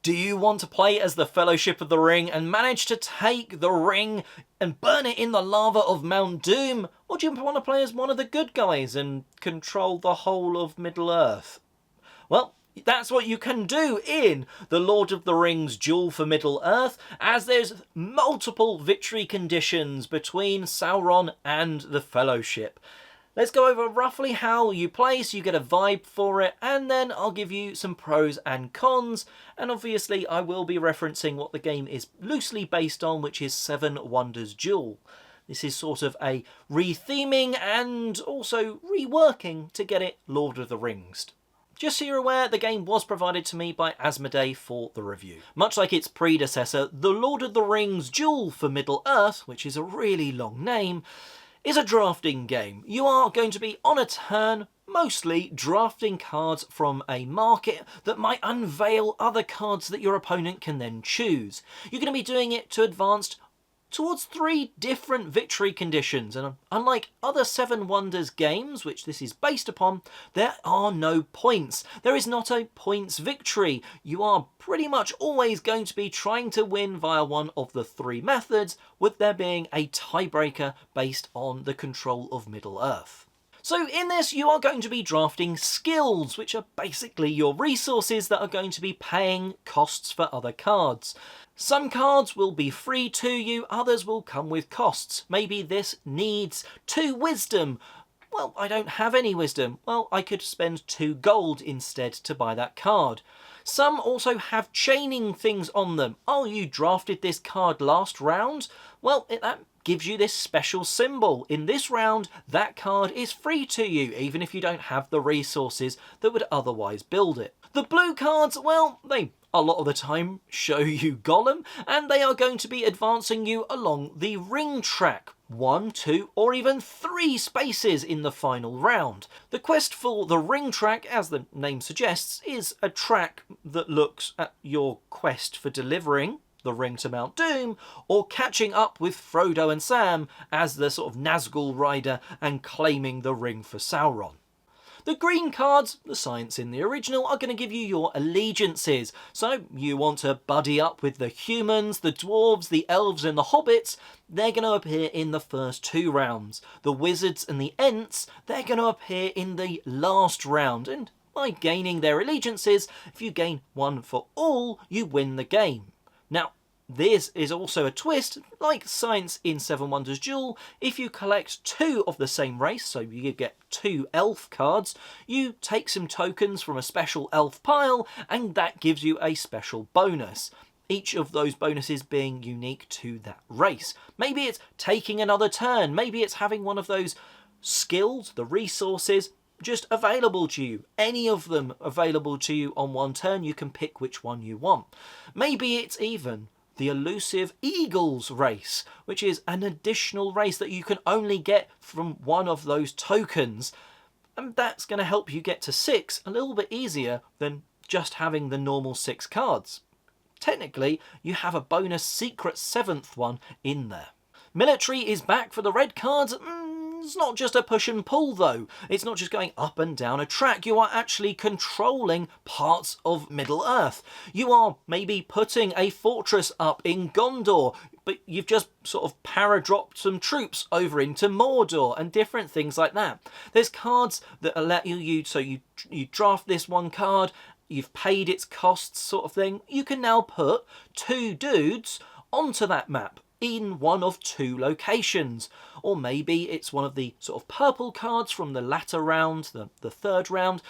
Do you want to play as the Fellowship of the Ring and manage to take the ring and burn it in the lava of Mount Doom? Or do you want to play as one of the good guys and control the whole of Middle-earth? Well, that's what you can do in the Lord of the Rings Duel for Middle-earth, as there's multiple victory conditions between Sauron and the Fellowship. Let's go over roughly how you play so you get a vibe for it, and then I'll give you some pros and cons, and obviously I will be referencing what the game is loosely based on, which is 7 Wonders Duel. This is sort of a retheming and also reworking to get it Lord of the Rings. Just so you're aware, the game was provided to me by Asmodee for the review. Much like its predecessor, the Lord of the Rings Duel for Middle-earth, which is a really long name, is a drafting game. You are going to be on a turn, mostly drafting cards from a market that might unveil other cards that your opponent can then choose. You're going to be doing it to advance towards 3 different victory conditions, and unlike other 7 Wonders games, which this is based upon, there are no points. There is not a points victory. You are pretty much always going to be trying to win via one of the 3 methods, with there being a tiebreaker based on the control of Middle-earth. So in this, you are going to be drafting skills, which are basically your resources that are going to be paying costs for other cards. Some cards will be free to you, others will come with costs. Maybe this needs 2 wisdom. Well, I don't have any wisdom. Well, I could spend 2 gold instead to buy that card. Some also have chaining things on them. Oh, you drafted this card last round? Well, that gives you this special symbol. In this round, that card is free to you, even if you don't have the resources that would otherwise build it. The blue cards, well, they a lot of the time show you Gollum, and they are going to be advancing you along the ring track. 1, 2, or even 3 spaces in the final round. The quest for the ring track, as the name suggests, is a track that looks at your quest for delivering the ring to Mount Doom, or catching up with Frodo and Sam as the sort of Nazgul rider and claiming the ring for Sauron. The green cards, the science in the original, are going to give you your allegiances. So you want to buddy up with the humans, the dwarves, the elves and the hobbits. They're going to appear in the first 2 rounds. The wizards and the ents, they're going to appear in the last round. And by gaining their allegiances, if you gain 1 for all, you win the game. Now, this is also a twist, like science in 7 Wonders Duel. If you collect 2 of the same race, so you get 2 elf cards, you take some tokens from a special elf pile, and that gives you a special bonus. Each of those bonuses being unique to that race. Maybe it's taking another turn, maybe it's having one of those skills, the resources, just available to you. Any of them available to you on one turn, you can pick which one you want. Maybe it's even the elusive Eagles race, which is an additional race that you can only get from one of those tokens. And that's going to help you get to 6 a little bit easier than just having the normal 6 cards. Technically, you have a bonus secret 7th one in there. Military is back for the red cards. It's not just a push and pull though. It's not just going up and down a track. You are actually controlling parts of Middle-earth. You are maybe putting a fortress up in Gondor, but you've just sort of para-dropped some troops over into Mordor and different things like that. There's cards that allow you, so you draft this one card, you've paid its costs sort of thing. You can now put 2 dudes onto that map in one of 2 locations. Or maybe it's one of the sort of purple cards from the latter round, the 3rd round.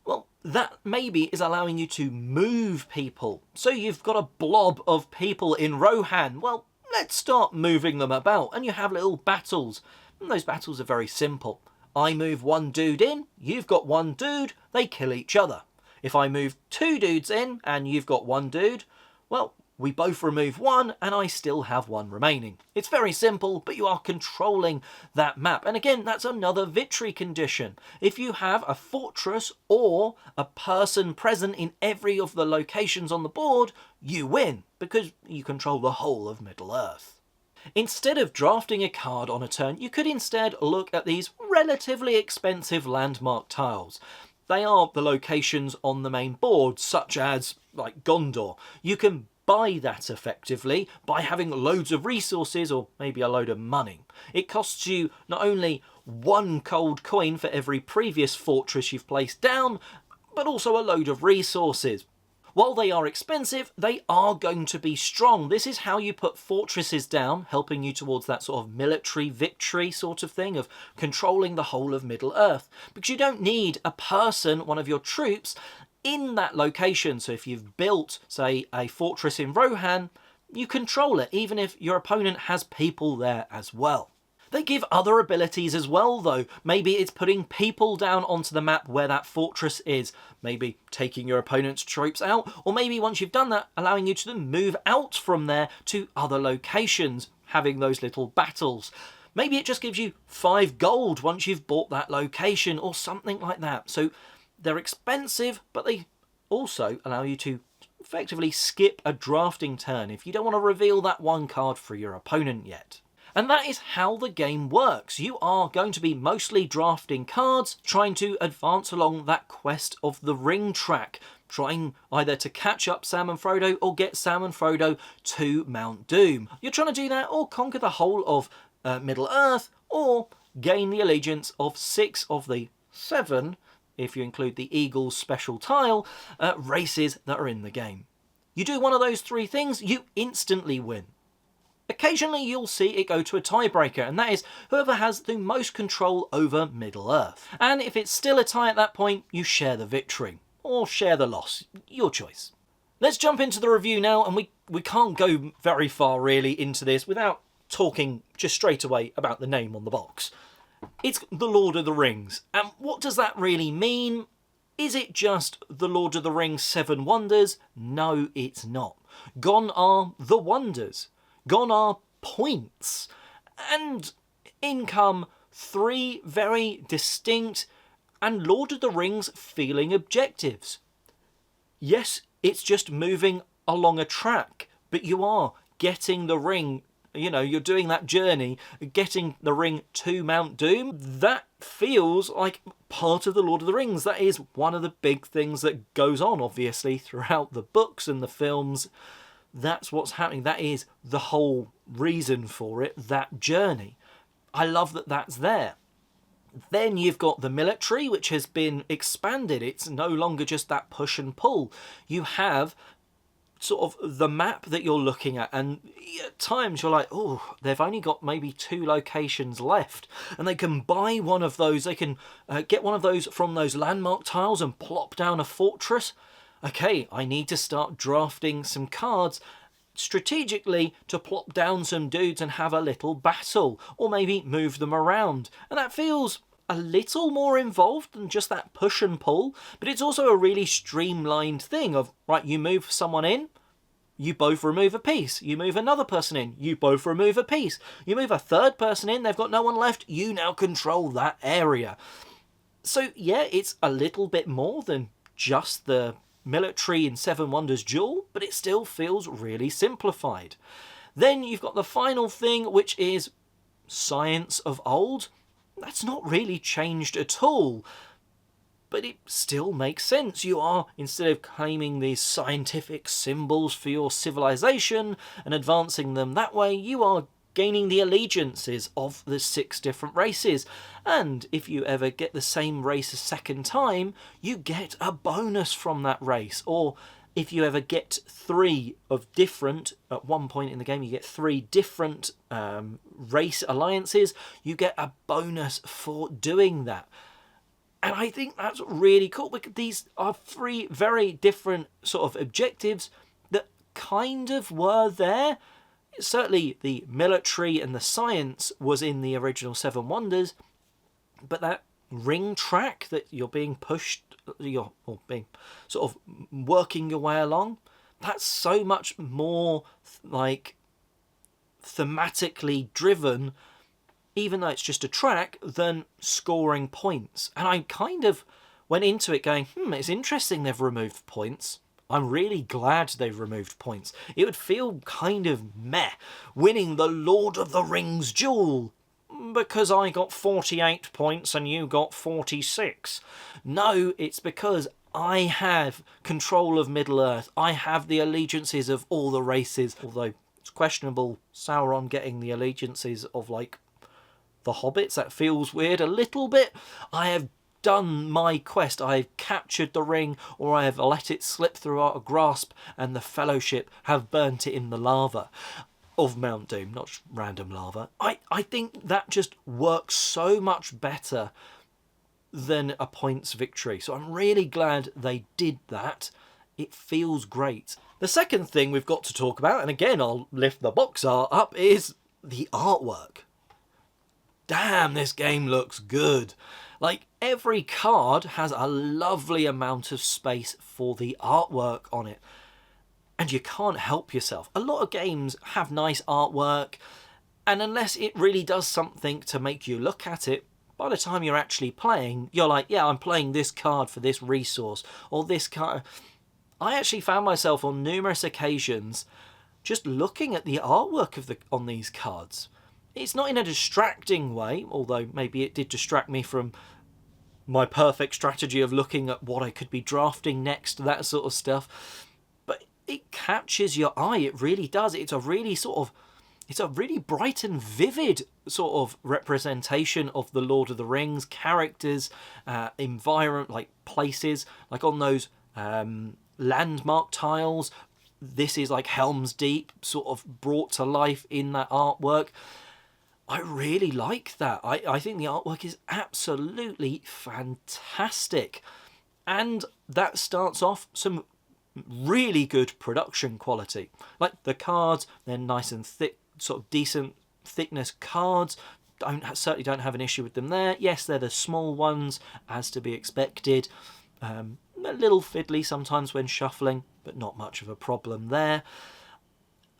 Well, that maybe is allowing you to move people. So you've got a blob of people in Rohan. Well, let's start moving them about, and you have little battles. And those battles are very simple. I move 1 dude in, you've got 1 dude, they kill each other. If I move 2 dudes in and you've got 1 dude, well, we both remove 1 and I still have 1 remaining. It's very simple, but you are controlling that map. And again, that's another victory condition. If you have a fortress or a person present in every of the locations on the board, you win, because you control the whole of Middle-earth. Instead of drafting a card on a turn, you could instead look at these relatively expensive landmark tiles. They are the locations on the main board, such as like Gondor. You can buy that effectively by having loads of resources or maybe a load of money. It costs you not only one gold coin for every previous fortress you've placed down, but also a load of resources. While they are expensive, they are going to be strong. This is how you put fortresses down, helping you towards that sort of military victory sort of thing of controlling the whole of Middle-earth. Because you don't need a person, one of your troops, in that location. So if you've built, say, a fortress in Rohan, you control it, even if your opponent has people there as well. They give other abilities as well, though. Maybe it's putting people down onto the map where that fortress is. Maybe taking your opponent's troops out. Or maybe once you've done that, allowing you to then move out from there to other locations, having those little battles. Maybe it just gives you 5 gold once you've bought that location or something like that. So they're expensive, but they also allow you to effectively skip a drafting turn if you don't want to reveal that one card for your opponent yet. And that is how the game works. You are going to be mostly drafting cards, trying to advance along that quest of the ring track, trying either to catch up Sam and Frodo or get Sam and Frodo to Mount Doom. You're trying to do that or conquer the whole of Middle-earth, or gain the allegiance of 6 of the 7, if you include the Eagles special tile, races that are in the game. You do one of those 3 things, you instantly win. Occasionally you'll see it go to a tiebreaker, and that is whoever has the most control over Middle-earth. And if it's still a tie at that point, you share the victory. Or share the loss. Your choice. Let's jump into the review now, and we can't go very far really into this without talking just straight away about the name on the box. It's The Lord of the Rings. And what does that really mean? Is it just The Lord of the Rings 7 Wonders? No, it's not. Gone are the wonders. Gone are points. And in come 3 very distinct and Lord of the Rings feeling objectives. Yes, it's just moving along a track, but you are getting the ring. You know, you're doing that journey, getting the ring to Mount Doom. That feels like part of the Lord of the Rings. That is one of the big things that goes on, obviously, throughout the books and the films. That's what's happening. That is the whole reason for it, that journey. I love that that's there. Then you've got the military, which has been expanded. It's no longer just that push and pull. You have sort of the map that you're looking at, and at times you're like, oh, they've only got maybe 2 locations left, and they can buy one of those. They can get one of those from those landmark tiles and plop down a fortress. Okay, I need to start drafting some cards strategically to plop down some dudes and have a little battle, or maybe move them around. And that feels a little more involved than just that push and pull, but it's also a really streamlined thing of, right, you move someone in, you both remove a piece. You move another person in, you both remove a piece. You move a third person in, they've got no one left, you now control that area. So yeah, it's a little bit more than just the military in 7 Wonders Duel, but it still feels really simplified. Then you've got the final thing, which is science of old. That's not really changed at all, but it still makes sense. You are, instead of claiming these scientific symbols for your civilization and advancing them that way, you are gaining the allegiances of the 6 different races. And if you ever get the same race a second time, you get a bonus from that race. Or if you ever get 3 of different, at one point in the game you get 3 different race alliances, you get a bonus for doing that. And I think that's really cool, because these are 3 very different sort of objectives that kind of were there. Certainly the military and the science was in the original 7 Wonders, but that ring track that you're being pushed, you're being sort of working your way along, that's so much more like thematically driven, even though it's just a track, than scoring points. And I kind of went into it going, it's interesting they've removed points. I'm really glad they've removed points. It would feel kind of meh winning the Lord of the Rings duel. because I got 48 points and you got 46. No, it's because I have control of Middle-earth. I have the allegiances of all the races, although it's questionable Sauron getting the allegiances of, like, the hobbits. That feels weird a little bit. I have done my quest. I have captured the ring, or I have let it slip through our grasp, and the Fellowship have burnt it in the lava of Mount Doom, not just random lava. I think that just works so much better than a points victory. So I'm really glad they did that. It feels great. The second thing we've got to talk about, and again I'll lift the box art up, is the artwork. Damn, this game looks good. Like, every card has a lovely amount of space for the artwork on it. And you can't help yourself. A lot of games have nice artwork, and unless it really does something to make you look at it, by the time you're actually playing, you're like, yeah, I'm playing this card for this resource, or this card. I actually found myself on numerous occasions just looking at the artwork on these cards. It's not in a distracting way, although maybe it did distract me from my perfect strategy of looking at what I could be drafting next, that sort of stuff. But it catches your eye, it really does. It's a really bright and vivid sort of representation of the Lord of the Rings, characters, environment, like places, like on those landmark tiles. This is like Helm's Deep sort of brought to life in that artwork. I really like that. I think the artwork is absolutely fantastic. And that starts off some really good production quality. Like the cards, they're nice and thick, sort of decent thickness cards. Certainly don't have an issue with them there. Yes, they're the small ones, as to be expected. A little fiddly sometimes when shuffling, but not much of a problem there.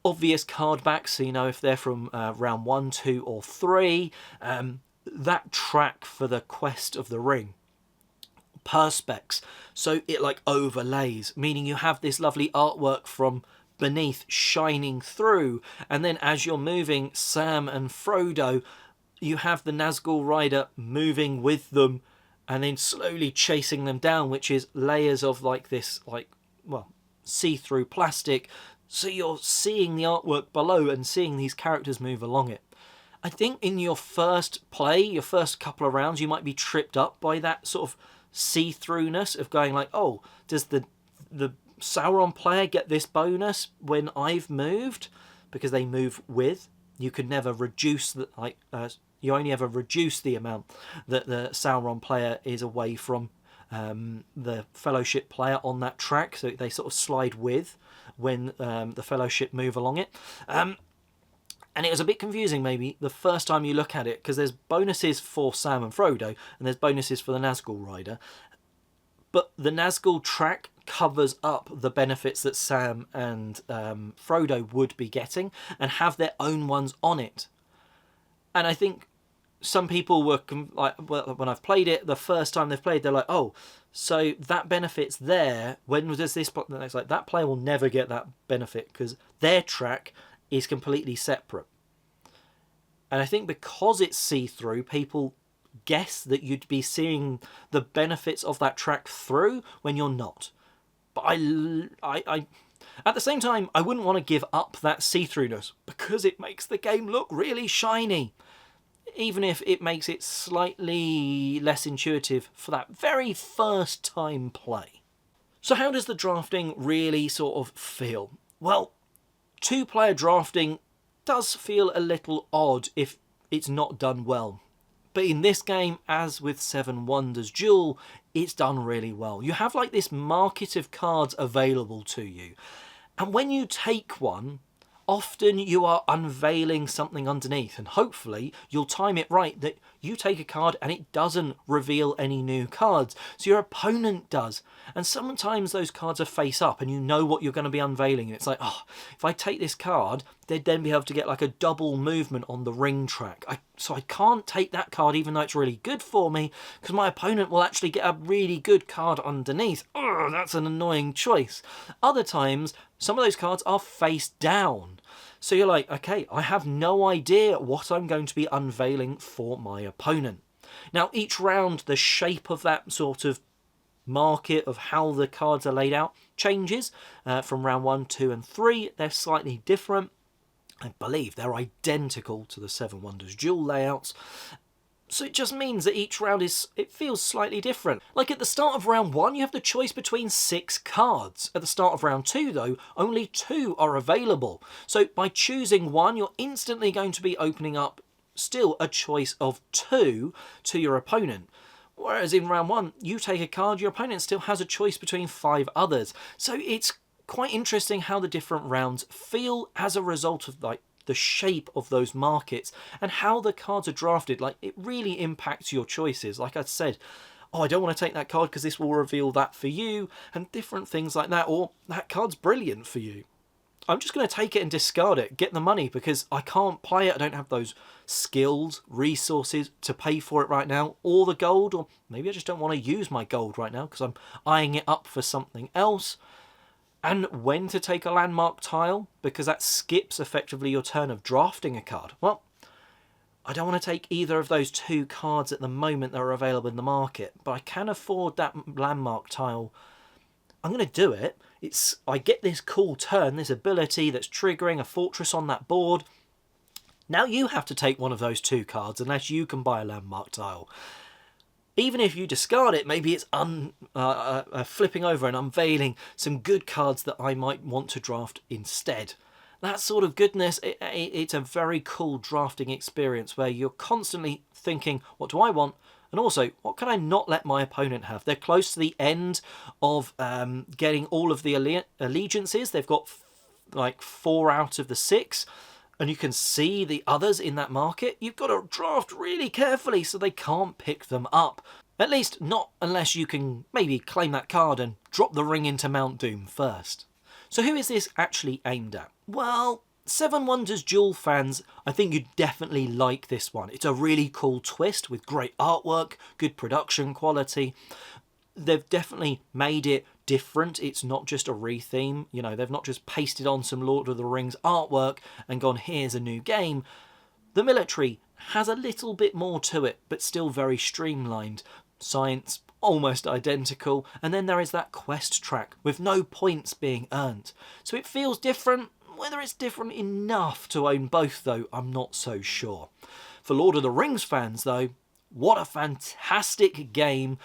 Obvious card backs, so you know if they're from round 1, 2 or 3. That track for the Quest of the Ring. Perspex, so it like overlays, meaning you have this lovely artwork from beneath shining through, and then as you're moving Sam and Frodo, you have the Nazgul rider moving with them and then slowly chasing them down, which is layers of like this, like, well, see-through plastic. So you're seeing the artwork below and seeing these characters move along it. I think in your first play, your first couple of rounds, you might be tripped up by that sort of see-throughness of going like, oh, does the Sauron player get this bonus when I've moved? Because they move with. You could never reduce the you only ever reduce the amount that the Sauron player is away from the Fellowship player on that track, so they sort of slide with when the Fellowship move along it. And it was a bit confusing maybe the first time you look at it, because there's bonuses for Sam and Frodo and there's bonuses for the Nazgul rider, but the Nazgul track covers up the benefits that Sam and Frodo would be getting and have their own ones on it. And I think some people were like, well, when I've played it the first time they've played, they're like, oh, so that benefit's there. When does this? And it's like, that player will never get that benefit because their track is completely separate. And I think because it's see-through, people guess that you'd be seeing the benefits of that track through when you're not. But I at the same time, I wouldn't want to give up that see-throughness because it makes the game look really shiny, even if it makes it slightly less intuitive for that very first time play. So how does the drafting really sort of feel? Well, two-player drafting does feel a little odd if it's not done well. But in this game, as with 7 Wonders Duel, it's done really well. You have like this market of cards available to you. And when you take one, often you are unveiling something underneath. And hopefully you'll time it right that you take a card and it doesn't reveal any new cards. So your opponent does. And sometimes those cards are face up and you know what you're going to be unveiling. And it's like, oh, if I take this card, they'd then be able to get like a double movement on the ring track. So I can't take that card even though it's really good for me because my opponent will actually get a really good card underneath. Oh, that's an annoying choice. Other times, some of those cards are face down. So you're like, okay, I have no idea what I'm going to be unveiling for my opponent. Now, each round, the shape of that sort of market of how the cards are laid out changes from round 1, 2 and 3. They're slightly different. I believe they're identical to the Seven Wonders Duel layouts. So it just means that each round it feels slightly different. Like at the start of round 1, you have the choice between 6 cards. At the start of round 2, though, only 2 are available. So by choosing 1, you're instantly going to be opening up still a choice of 2 to your opponent. Whereas in round 1, you take a card, your opponent still has a choice between 5 others. So it's quite interesting how the different rounds feel as a result of like the shape of those markets and how the cards are drafted. Like, it really impacts your choices. Like I said, oh, I don't want to take that card because this will reveal that for you, and different things like that, or that card's brilliant for you. I'm just going to take it and discard it, get the money, because I can't play it. I don't have those skills, resources to pay for it right now, or the gold, or maybe I just don't want to use my gold right now because I'm eyeing it up for something else. And when to take a landmark tile, because that skips effectively your turn of drafting a card. Well, I don't want to take either of those 2 cards at the moment that are available in the market, but I can afford that landmark tile. I'm going to do it. I get this cool turn, this ability that's triggering a fortress on that board. Now you have to take one of those 2 cards unless you can buy a landmark tile. Even if you discard it, maybe it's flipping over and unveiling some good cards that I might want to draft instead. That sort of goodness, it's a very cool drafting experience where you're constantly thinking, what do I want? And also, what can I not let my opponent have? They're close to the end of getting all of the allegiances. They've got like 4 out of the 6. And you can see the others in that market. You've got to draft really carefully so they can't pick them up. At least not unless you can maybe claim that card and drop the ring into Mount Doom first. So who is this actually aimed at? Well, Seven Wonders Duel fans, I think you'd definitely like this one. It's a really cool twist with great artwork, good production quality. They've definitely made it different. It's not just a retheme. You know, they've not just pasted on some Lord of the Rings artwork and gone, here's a new game. The military has a little bit more to it, but still very streamlined. Science, almost identical. And then there is that quest track with no points being earned. So it feels different. Whether it's different enough to own both, though, I'm not so sure. For Lord of the Rings fans, though, what a fantastic game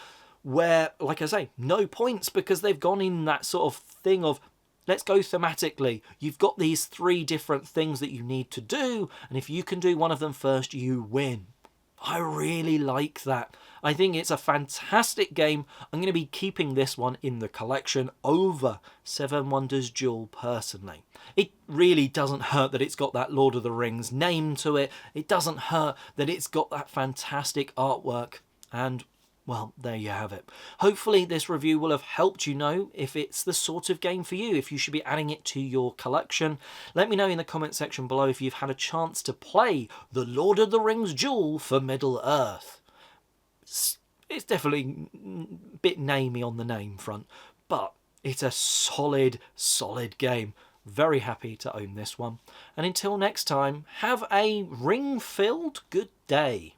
where, like I say, no points because they've gone in that sort of thing of, let's go thematically. You've got these 3 different things that you need to do, and if you can do one of them first, you win. I really like that. I think it's a fantastic game. I'm going to be keeping this one in the collection over Seven Wonders Duel personally. It really doesn't hurt that it's got that Lord of the Rings name to it. It doesn't hurt that it's got that fantastic artwork. And well, there you have it. Hopefully this review will have helped you know if it's the sort of game for you, if you should be adding it to your collection. Let me know in the comment section below if you've had a chance to play the Lord of the Rings Duel for Middle-earth. It's definitely a bit namey on the name front, but it's a solid game. Very happy to own this one. And until next time, have a ring-filled good day.